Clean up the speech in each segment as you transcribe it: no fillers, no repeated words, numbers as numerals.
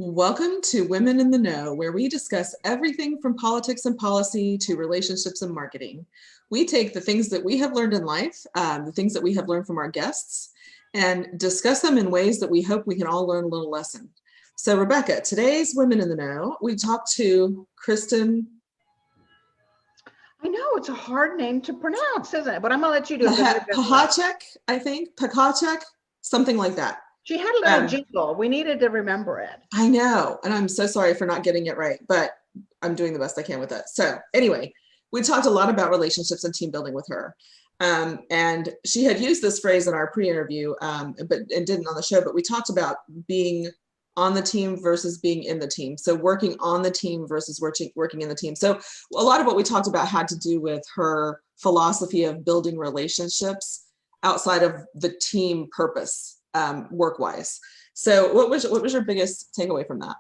Welcome to Women in the Know, where we discuss everything from politics and policy to relationships and marketing. We take the things that we have learned in life, the things that we have learned from our guests, and discuss them in ways that we hope we can all learn a little lesson. So Rebecca, today's Women in the Know, we talked to Kristen. I know it's a hard name to pronounce, isn't it? But I'm gonna let you do it. Pechacek, I think, Pechacek, something like that. She had a little jingle. We needed to remember it. I know, and I'm so sorry for not getting it right, but I'm doing the best I can with it. So anyway, we talked a lot about relationships and team building with her. And she had used this phrase in our pre-interview, and didn't on the show, but we talked about being on the team versus being in the team. So working on the team versus working in the team. So a lot of what we talked about had to do with her philosophy of building relationships outside of the team purpose. Work-wise. So what was your biggest takeaway from that?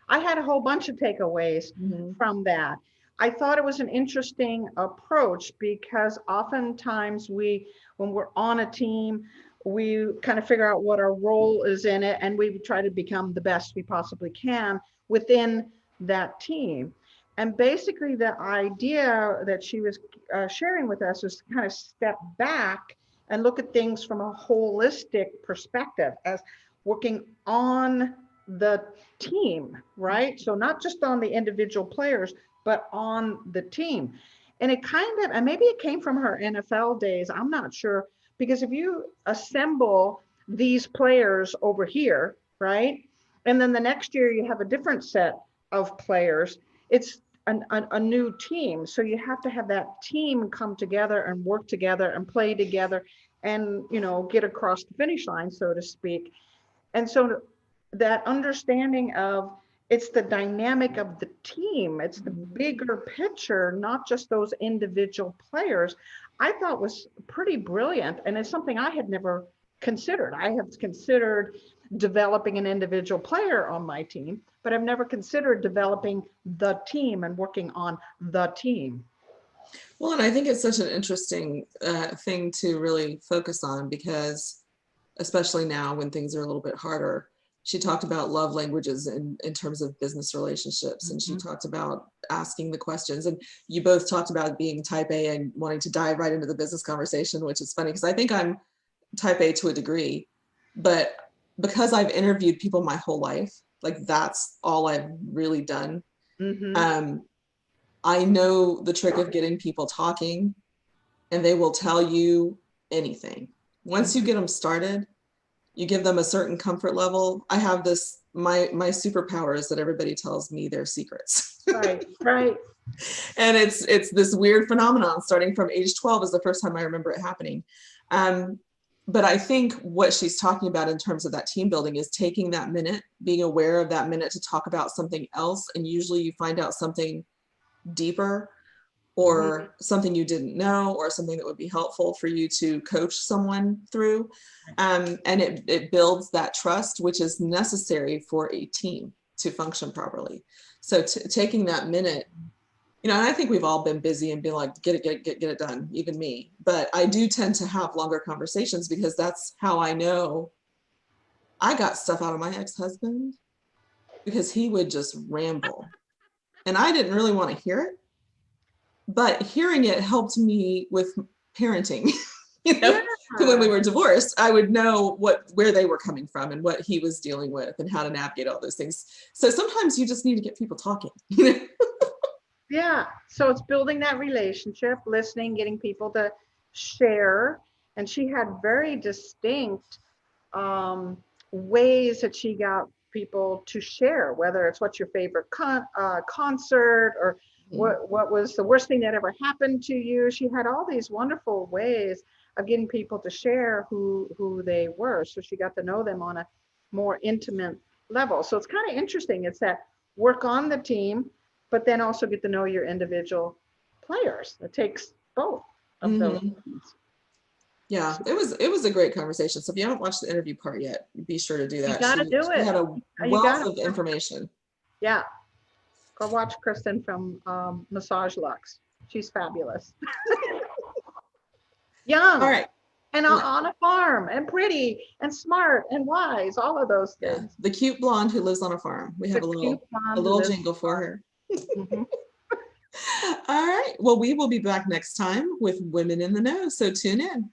I had a whole bunch of takeaways from that. I thought it was an interesting approach because oftentimes when we're on a team, we kind of figure out what our role is in it and we try to become the best we possibly can within that team. And basically the idea that she was sharing with us was to kind of step back and look at things from a holistic perspective as working on the team, right? So not just on the individual players, but on the team. And and maybe it came from her NFL days, I'm not sure, because if you assemble these players over here, right? And then the next year you have a different set of players, it's a new team. So you have to have that team come together and work together and play together and, get across the finish line, so to speak. And so that understanding of it's the dynamic of the team, it's the bigger picture, not just those individual players, I thought was pretty brilliant. And it's something I had never considered. I have considered developing an individual player on my team, but I've never considered developing the team and working on the team. Well, and I think it's such an interesting thing to really focus on because, especially now when things are a little bit harder, she talked about love languages in terms of business relationships. And she talked about asking the questions. And you both talked about being type A and wanting to dive right into the business conversation, which is funny because I think I'm type A to a degree, but because I've interviewed people my whole life, like that's all I've really done. I know the trick of getting people talking and they will tell you anything. Once you get them started, you give them a certain comfort level. I have this, my superpower is that everybody tells me their secrets. Right. And it's this weird phenomenon starting from age 12 is the first time I remember it happening. But I think what she's talking about in terms of that team building is taking that minute, being aware of that minute to talk about something else. And usually you find out something deeper or something you didn't know or something that would be helpful for you to coach someone through. And it builds that trust, which is necessary for a team to function properly. So taking that minute, and I think we've all been busy and been like, get it done, even me. But I do tend to have longer conversations because that's how I know I got stuff out of my ex-husband because he would just ramble. And I didn't really want to hear it, but hearing it helped me with parenting. When we were divorced, I would know where they were coming from and what he was dealing with and how to navigate all those things. So sometimes you just need to get people talking. Yeah. So it's building that relationship, listening, getting people to share. And she had very distinct ways that she got people to share, whether it's what's your favorite concert or what was the worst thing that ever happened to you. She had all these wonderful ways of getting people to share who they were. So she got to know them on a more intimate level. So it's kind of interesting. It's that work on the team, but then also get to know your individual players. It takes both of those things. Yeah, it was a great conversation. So if you haven't watched the interview part yet, be sure to do that. You gotta do it. She had a wealth of information. Yeah. Go watch Kristen from Massage Lux. She's fabulous. Young. All right. and on a farm, and pretty and smart and wise, all of those Yeah, things. the cute blonde who lives on a farm. We have The cute a blonde who little lives jingle for her. Mhm. All right. Well, we will be back next time with Women in the Know. So tune in.